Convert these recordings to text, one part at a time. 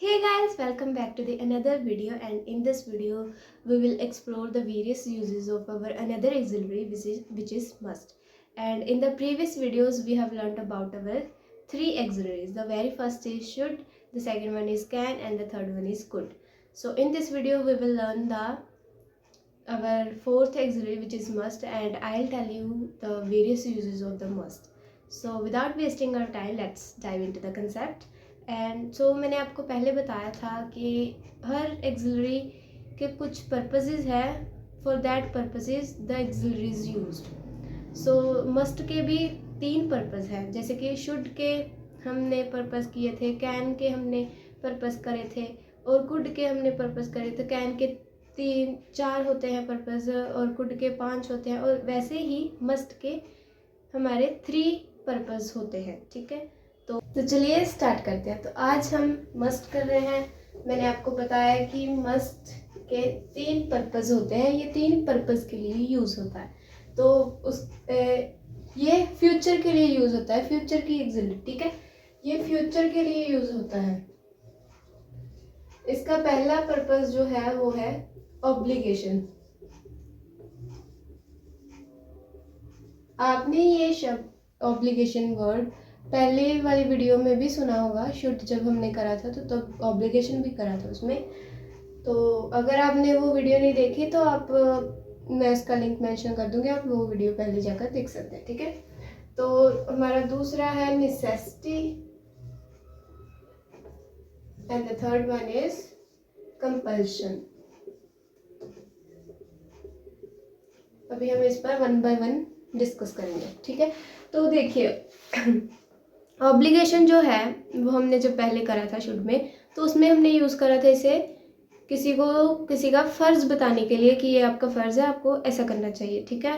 Hey guys, welcome back to the another video, and in this video we will explore the various uses of our another auxiliary which is must. And in the previous videos we have learned about our three auxiliaries. The very first is should, the second one is can, and the third one is could. So in this video we will learn the our fourth auxiliary which is must, and I'll tell you the various uses of the must. So without wasting our time, let's dive into the concept. And so मैंने आपको पहले बताया था कि हर axillary के कुछ purposes है. For that purposes the axillary is used. So must के भी तीन पर्पस है, जैसे कि शुड के हमने पर्पस किए थे, कैन के हमने पर्पस करे थे, और कुड के हमने पर्पस करे थे. कैन के चार होते हैं पर्पस और कुड के 5 होते हैं, और वैसे ही मस्ट के हमारे 3 पर्पस होते हैं. ठीक है, तो चलिए स्टार्ट करते हैं. तो आज हम मस्ट कर रहे हैं. मैंने आपको बताया कि मस्ट के 3 पर्पस होते हैं. ये 3 पर्पस के लिए यूज़ होता है. तो ये फ्यूचर के लिए यूज़ होता है, फ्यूचर की एक्सिलरी. ठीक है, ये फ्यूचर के लिए यूज़ होता है. इसका पहला पर्पस जो है वो है ऑब्लिगेशन. आपने ये शब्द ऑब्लिगेशन वर्ड पहले वाली वीडियो में भी सुना होगा. शुड जब हमने करा था तो तब ऑब्लिगेशन भी करा था उसमें. तो अगर आपने वो वीडियो नहीं देखी तो आप मैं इसका लिंक मेंशन कर दूंगी, आप वो वीडियो पहले जाकर देख सकते हैं. ठीक है, तो हमारा दूसरा है necessity, and the third one is compulsion. अभी हम इस पर 1 बाय 1 डिस्कस करेंगे. ठीक है, तो देखिए ऑब्लिगेशन जो है वो हमने जब पहले करा था शुड में, तो उसमें हमने यूज़ करा था इसे किसी का फ़र्ज़ बताने के लिए कि ये आपका फ़र्ज़ है, आपको ऐसा करना चाहिए. ठीक है,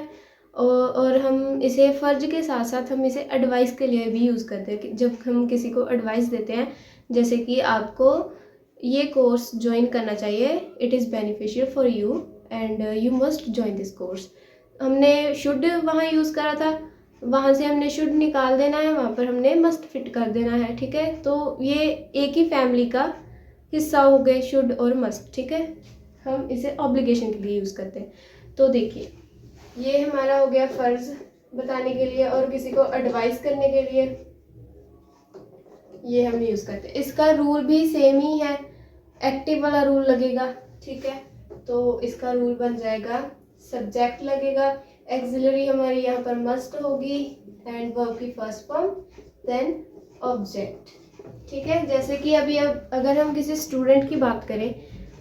और हम इसे फ़र्ज के साथ साथ हम इसे एडवाइस के लिए भी यूज़ करते हैं. कि जब हम किसी को एडवाइस देते हैं, जैसे कि आपको ये कोर्स ज्वाइन करना चाहिए, it is beneficial for you and you must join this course. हमने शुड वहाँ यूज़ करा था, वहाँ से हमने शुड निकाल देना है, वहाँ पर हमने मस्ट फिट कर देना है. ठीक है, तो ये एक ही फैमिली का हिस्सा हो गए शुड और मस्ट. ठीक है, हम इसे ऑब्लिगेशन के लिए यूज़ करते हैं. तो देखिए ये हमारा हो गया फ़र्ज़ बताने के लिए और किसी को एडवाइस करने के लिए ये हम यूज़ करते हैं. इसका रूल भी सेम ही है, एक्टिव वाला रूल लगेगा. ठीक है, तो इसका रूल बन जाएगा सब्जेक्ट लगेगा, एक्सिलरी हमारी यहाँ पर मस्ट होगी, एंड वर्ब की फर्स्ट फॉर्म, देन ऑब्जेक्ट. ठीक है, जैसे कि अभी अब अगर हम किसी स्टूडेंट की बात करें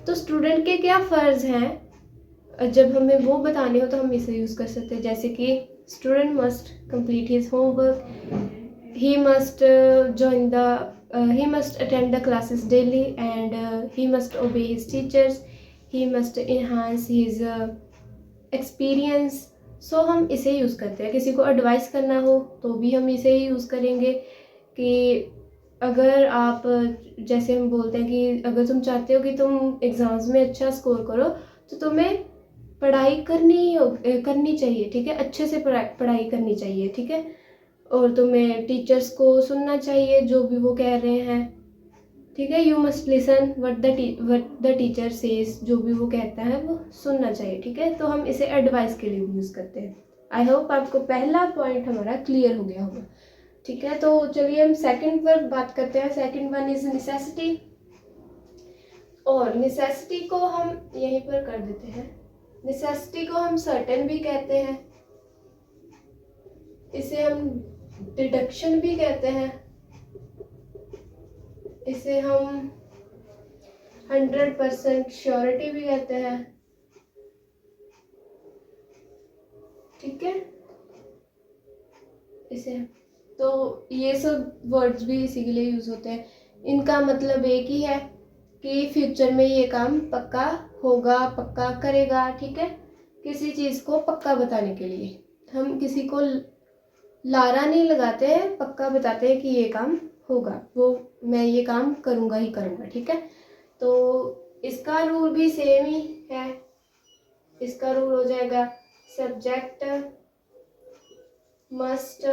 तो स्टूडेंट के क्या फ़र्ज़ हैं, जब हमें वो बताने हो तो हम इसे यूज़ कर सकते हैं. जैसे कि student must complete his homework, he must he must attend the classes daily, and he must obey his teachers, he must enhance his experience. सो हम इसे यूज़ करते हैं. किसी को एडवाइस करना हो तो भी हम इसे ही यूज़ करेंगे. कि अगर आप जैसे हम बोलते हैं कि अगर तुम चाहते हो कि तुम एग्ज़ाम्स में अच्छा स्कोर करो तो तुम्हें पढ़ाई करनी चाहिए. ठीक है, अच्छे से पढ़ाई करनी चाहिए. ठीक है, और तुम्हें टीचर्स को सुनना चाहिए जो भी वो कह रहे हैं. ठीक है, you must listen what the teacher says, जो भी वो कहता है वो सुनना चाहिए. ठीक है, तो हम इसे एडवाइस के लिए यूज़ करते हैं. आई होप आपको पहला पॉइंट हमारा क्लियर हो गया होगा. ठीक है, तो चलिए हम सेकंड पर बात करते हैं. सेकंड वन इज नेसेसिटी, और नेसेसिटी को हम यहीं पर कर देते हैं. नेसेसिटी को हम सर्टेन भी कहते हैं, इसे हम डिडक्शन भी कहते हैं, इसे हम 100% श्योरिटी भी कहते हैं. ठीक है, इसे तो ये सब वर्ड्स भी इसी के लिए यूज़ होते हैं. इनका मतलब एक ही है कि फ्यूचर में ये काम पक्का होगा, पक्का करेगा. ठीक है, किसी चीज़ को पक्का बताने के लिए हम किसी को लारा नहीं लगाते हैं, पक्का बताते हैं कि ये काम होगा, वो मैं ये काम करूँगा ही करूँगा. ठीक है, तो इसका रूल भी सेम ही है. इसका रूल हो जाएगा सब्जेक्ट मस्ट,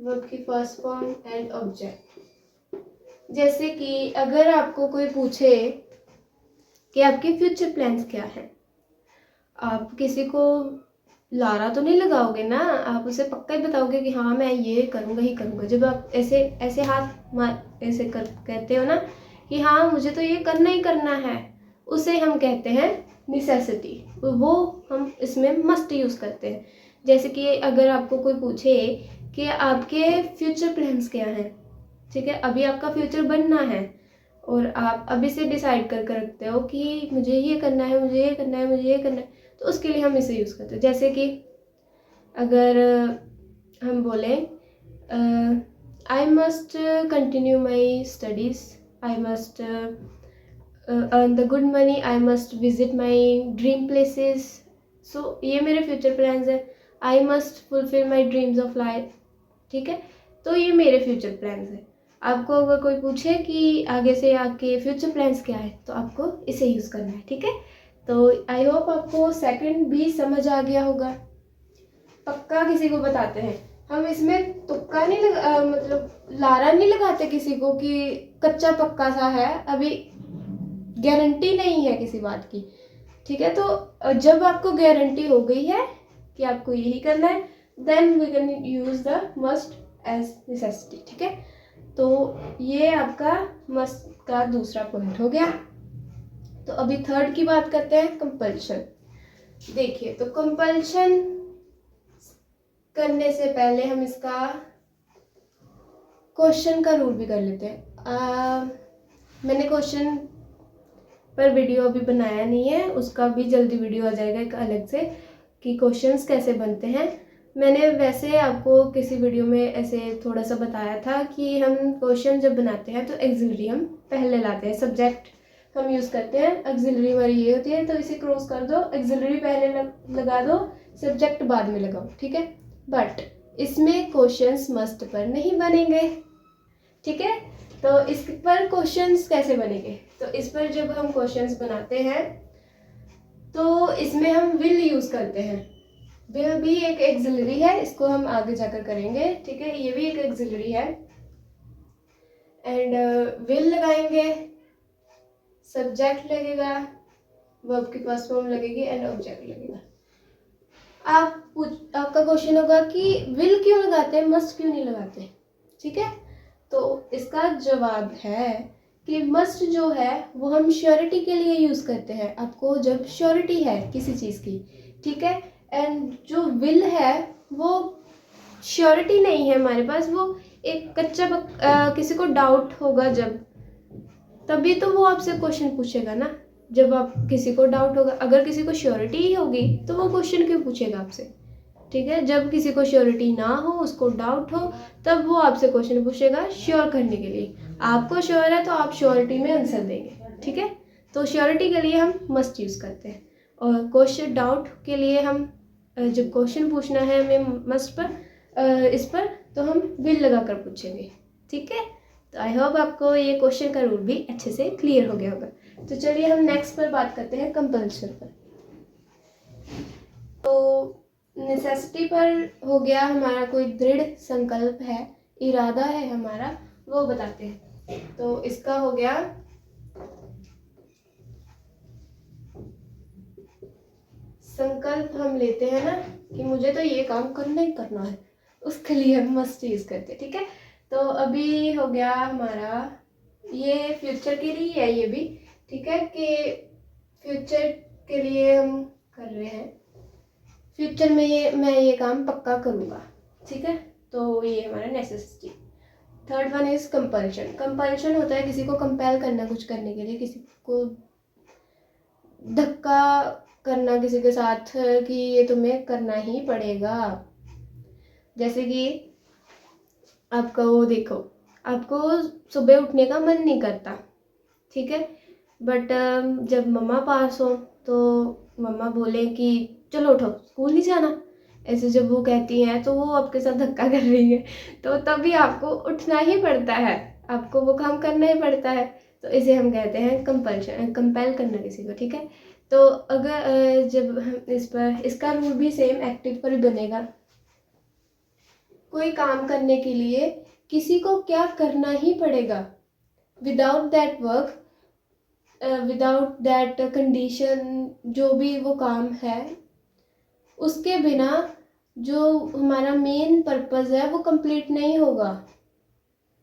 वर्ब की फर्स्ट फॉर्म, एंड ऑब्जेक्ट. जैसे कि अगर आपको कोई पूछे कि आपके फ्यूचर प्लान्स क्या हैं, आप किसी को लारा तो नहीं लगाओगे ना, आप उसे पक्का ही बताओगे कि हाँ मैं ये करूँगा ही करूँगा। जब आप ऐसे ऐसे हाथ मार ऐसे कर कहते हो ना कि हाँ मुझे तो ये करना ही करना है, उसे हम कहते हैं नेसेसिटी। वो हम इसमें मस्ट यूज़ करते हैं। जैसे कि अगर आपको कोई पूछे कि आपके फ्यूचर प्लान्स क्या हैं, ठीक है, अभी आपका फ्यूचर बनना है और आप अभी से डिसाइड कर रखते हो कि मुझे ये करना है, मुझे ये करना है, मुझे ये करना है, तो उसके लिए हम इसे यूज़ करते हैं। जैसे कि अगर हम बोलें I must continue my studies, I must earn the good money, I must visit my dream places. So ये मेरे फ्यूचर प्लान्स है। I must fulfil my dreams of life, ठीक है, तो ये मेरे फ्यूचर प्लान्स है। आपको अगर कोई पूछे कि आगे से आपके फ्यूचर प्लान्स क्या है, तो आपको इसे यूज़ करना है, ठीक है। तो आई होप आपको सेकंड भी समझ आ गया होगा। पक्का किसी को बताते हैं हम, इसमें तुक्का नहीं मतलब लारा नहीं लगाते किसी को कि कच्चा पक्का सा है, अभी गारंटी नहीं है किसी बात की, ठीक है। तो जब आपको गारंटी हो गई है कि आपको यही करना है, then we can use the must edge necessity, ठीक है। तो ये आपका मस्ट का दूसरा पॉइंट हो गया। तो अभी थर्ड की बात करते हैं, कंपल्शन। देखिए, तो कंपल्शन करने से पहले हम इसका क्वेश्चन का रूल भी कर लेते हैं। मैंने क्वेश्चन पर वीडियो अभी बनाया नहीं है, उसका भी जल्दी वीडियो आ जाएगा एक अलग से कि क्वेश्चंस कैसे बनते हैं। मैंने वैसे आपको किसी वीडियो में ऐसे थोड़ा सा बताया था कि हम क्वेश्चन जब बनाते हैं तो एक्सिलरी हम पहले लाते हैं, सब्जेक्ट हम यूज़ करते हैं, एक्सिलरी हमारी ये होती है, तो इसे क्रॉस कर दो, एक्सिलरी पहले लगा दो, सब्जेक्ट बाद में लगाओ, ठीक है। बट इसमें क्वेश्चंस मस्ट पर नहीं बनेंगे, ठीक है। तो इस पर क्वेश्चंस कैसे बनेंगे, तो इस पर जब हम क्वेश्चंस बनाते हैं तो इसमें हम विल यूज़ करते हैं। विल भी एक एक्सिलरी है, इसको हम आगे जाकर करेंगे, ठीक है, ये भी एक एक्सिलरी है। एंड विल लगाएंगे, सब्जेक्ट लगेगा, वर्ब की फर्स्ट फॉर्म लगेगी एंड ऑब्जेक्ट लगेगा। आपका क्वेश्चन होगा कि विल क्यों लगाते हैं, मस्ट क्यों नहीं लगाते, ठीक है। तो इसका जवाब है कि मस्ट जो है वो हम श्योरिटी के लिए यूज़ करते हैं, आपको जब श्योरिटी है किसी चीज़ की, ठीक है। एंड जो विल है वो श्योरिटी नहीं है हमारे पास, वो एक किसी को डाउट होगा जब, तभी तो वो आपसे क्वेश्चन पूछेगा ना। जब आप किसी को डाउट होगा, अगर किसी को श्योरिटी ही होगी तो वो क्वेश्चन क्यों पूछेगा आपसे, ठीक है। जब किसी को श्योरिटी ना हो, उसको डाउट हो, तब वो आपसे क्वेश्चन पूछेगा श्योर करने के लिए। आपको श्योर है तो आप श्योरिटी में आंसर देंगे, ठीक है। तो श्योरिटी के लिए हम मस्ट यूज़ करते हैं, और क्वेश्चन डाउट के लिए हम जब क्वेश्चन पूछना है हमें मस्ट पर इस पर, तो हम विल लगा कर पूछेंगे, ठीक है। तो आई होप आपको ये क्वेश्चन का रूल भी अच्छे से क्लियर हो गया होगा। तो चलिए हम नेक्स्ट पर बात करते हैं, कंपल्शन पर। तो नेसेसिटी पर हो गया हमारा कोई दृढ़ संकल्प है, इरादा है हमारा, वो बताते हैं। तो इसका हो गया संकल्प, हम लेते हैं ना कि मुझे तो ये काम करना ही करना है, उसके लिए हम मस्ट यूज करते हैं, ठीक है। तो अभी हो गया हमारा, ये फ्यूचर के लिए है ये भी, ठीक है, कि फ्यूचर के लिए हम कर रहे हैं, फ्यूचर में मैं ये काम पक्का करूँगा, ठीक है। तो ये हमारा necessity. Third one is compulsion. Compulsion होता है किसी को कंपेल करना कुछ करने के लिए, किसी को धक्का करना किसी के साथ कि ये तुम्हें करना ही पड़ेगा। जैसे कि आपका वो देखो, आपको सुबह उठने का मन नहीं करता, ठीक है, बट जब मम्मा पास हो तो मम्मा बोले कि चलो उठो स्कूल नहीं जाना, ऐसे जब वो कहती हैं तो वो आपके साथ धक्का कर रही है, तो तभी आपको उठना ही पड़ता है, आपको वो काम करना ही पड़ता है। तो इसे हम कहते हैं कंपल्शन, कंपेल करना किसी को, ठीक है। तो अगर जब हम इस पर, इसका रूल भी सेम एक्टिव पर ही बनेगा। कोई काम करने के लिए किसी को क्या करना ही पड़ेगा, without that work, without that condition, जो भी वो काम है, उसके बिना जो हमारा मेन पर्पस है वो कंप्लीट नहीं होगा।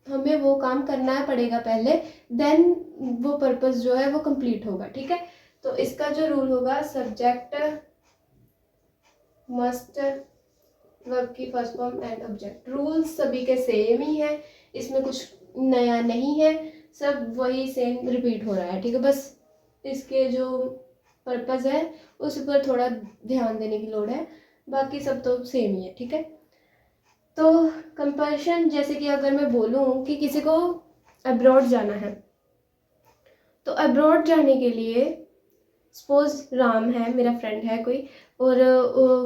हमें वो काम करना पड़ेगा पहले, देन वो पर्पस जो है वो कंप्लीट होगा। ठीक है, तो इसका जो रूल होगा, सब्जेक्ट मस्ट, वर्ब की first form and object. Rules सभी के सेम ही है, इसमें कुछ नया नहीं है, सब वही सेम रिपीट हो रहा है। ठीक है, बस इसके जो पर्पस है उस पर थोड़ा ध्यान देने की लोड़ है, बाकी सब तो सेम ही है। ठीक है, तो कंपल्शन, जैसे कि अगर मैं बोलूँ कि किसी को अब्रॉड जाना है, तो अब्रॉड जाने के लिए सपोज राम है, मेरा फ्रेंड है कोई, और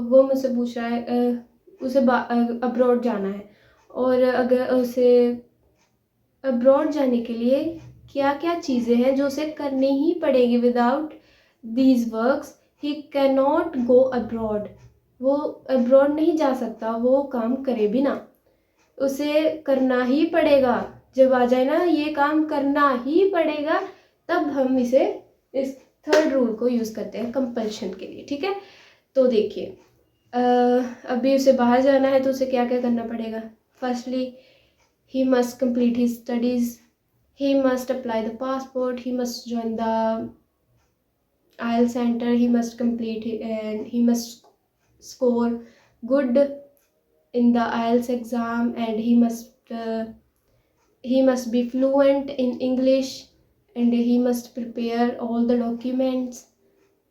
वो मुझसे पूछ रहा है, उसे अब्रॉड जाना है, और अगर उसे अब्रॉड जाने के लिए क्या क्या चीज़ें हैं जो उसे करनी ही पड़ेगी, without these works he can not go abroad. वो अब्रॉड नहीं जा सकता वो काम करे बिना, उसे करना ही पड़ेगा। जब आ जाए ना ये काम करना ही पड़ेगा, तब हम इसे, इस थर्ड रूल को यूज़ करते हैं कंपल्शन के लिए। ठीक है, तो देखिए, अभी उसे बाहर जाना है तो उसे क्या क्या करना पड़ेगा। Firstly, he must complete his studies, he must apply the passport, he must join the IELTS center, he must complete and he must score good in the IELTS exam, and he must be fluent in English, and he must prepare all the documents।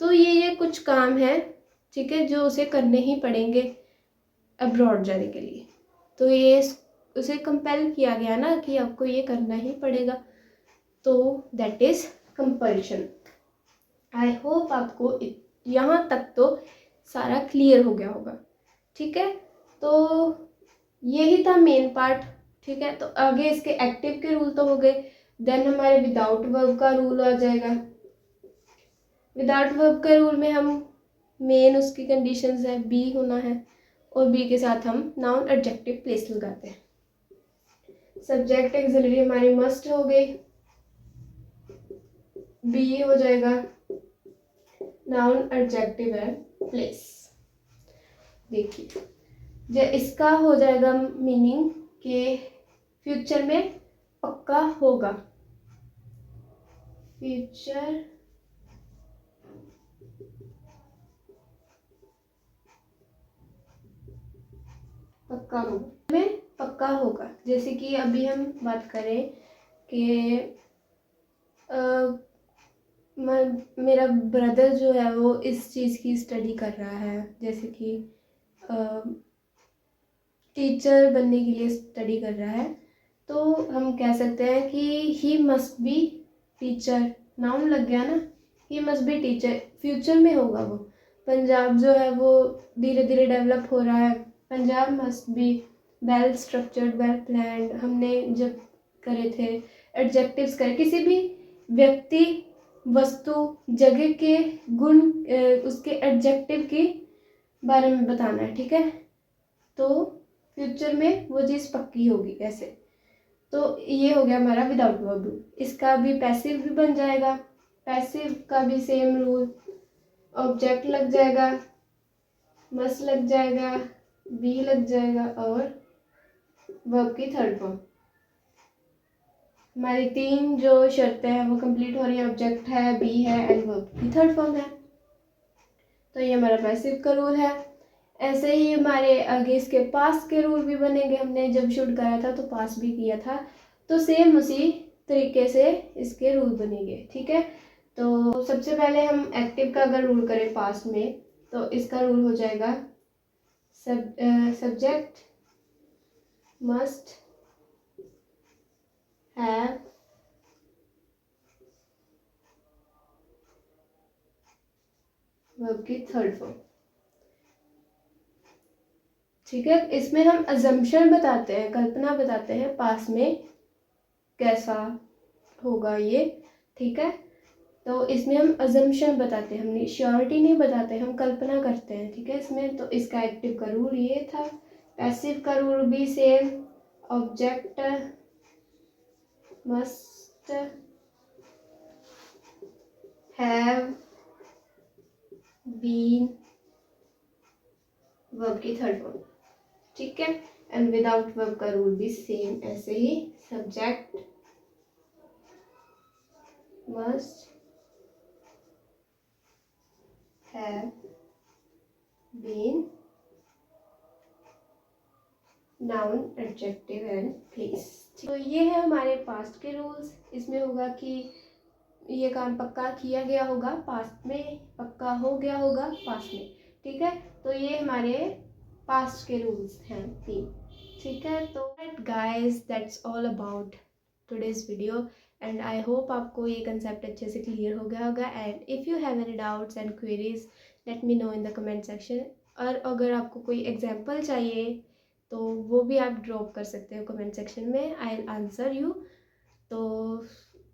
तो ये कुछ काम है, ठीक है, जो उसे करने ही पड़ेंगे अब्रॉड जाने के लिए। तो ये उसे कंपेल किया गया ना कि आपको ये करना ही पड़ेगा, तो that is compulsion. I hope आपको यहाँ तक तो सारा क्लियर हो गया होगा। ठीक है, तो यही था मेन पार्ट। ठीक है, तो आगे इसके एक्टिव के रूल तो हो गए, देन हमारे विदाउट वर्ब का रूल आ जाएगा। विदाउट वर्ब के रूल में हम मेन उसकी कंडीशंस है, बी होना है, और बी के साथ हम नाउन एडजेक्टिव प्लेस लगाते हैं। सब्जेक्ट एक्सिलरी हमारी मस्ट हो गई, बी हो जाएगा नाउन एडजेक्टिव है प्लेस। देखिए, जो इसका हो जाएगा मीनिंग कि फ्यूचर में पक्का होगा, फ्यूचर पक्का होगा, में पक्का होगा। जैसे कि अभी हम बात करें कि मेरा ब्रदर जो है वो इस चीज़ की स्टडी कर रहा है, जैसे कि टीचर बनने के लिए स्टडी कर रहा है, तो हम कह सकते हैं कि he must be teacher, noun लग गया ना, he must be teacher, future में होगा वो। पंजाब जो है वो धीरे धीरे डेवलप हो रहा है, Punjab must be well structured, well planned. हमने जब करे थे एडजेक्टिव्स करे, किसी भी व्यक्ति, वस्तु, जगह के गुण, उसके एडजेक्टिव के बारे में बताना है। ठीक है, तो फ्यूचर में वो चीज़ पक्की होगी ऐसे। तो ये हो गया हमारा विदाउट वर्ब। इसका भी पैसिव भी बन जाएगा, पैसिव का भी सेम रूल, ऑब्जेक्ट लग जाएगा, मस्ट लग जाएगा, बी लग जाएगा, और वर्ब की थर्ड फॉर्म। हमारी तीन जो शर्तें हैं वो कंप्लीट हो रही है, ऑब्जेक्ट है, बी है, एंड वर्ब की थर्ड फॉर्म है। तो ये हमारा पैसिव का रूल है। ऐसे ही हमारे आगे इसके पास के रूल भी बनेंगे। हमने जब शूट करा था तो पास भी किया था, तो सेम उसी तरीके से इसके रूल बनेंगे। ठीक है, तो सबसे पहले हम एक्टिव का अगर रूल करें पास में, तो इसका रूल हो जाएगा सब्जेक्ट मस्ट हैव वर्ब की थर्ड फॉर्म। ठीक है, इसमें हम अजम्पशन बताते हैं, कल्पना बताते हैं पास में कैसा होगा ये। ठीक है, तो इसमें हम अजम्पशन बताते हैं, हमने श्योरिटी नहीं बताते, हम कल्पना करते हैं। ठीक है, इसमें तो इसका एक्टिव का रूल ये था। पैसिव का रूल भी same, object must have been verb की थर्ड फॉर्म, ठीक है। एंड विदाउट वर्ब का रूल भी सेम ऐसे ही, subject must have been noun, adjective and place. तो ये है हमारे पास्ट के रूल्स। इसमें होगा कि ये काम पक्का किया गया होगा पास्ट में, पक्का हो गया होगा पास्ट में, ठीक है। तो ये हमारे पास्ट के रूल्स हैं 3, ठीक है। तो guys that's all about today's video and I hope आपको ये कंसेप्ट अच्छे से क्लियर हो गया होगा। And if you have any doubts and queries let me know in the comment section. और अगर आपको कोई एग्जाम्पल चाहिए तो वो भी आप ड्रॉप कर सकते हो कमेंट सेक्शन में, आई विल आंसर यू। तो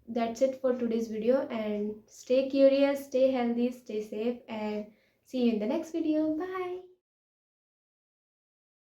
that's it for today's video and stay curious, stay healthy, stay safe and see you in the next video. Bye.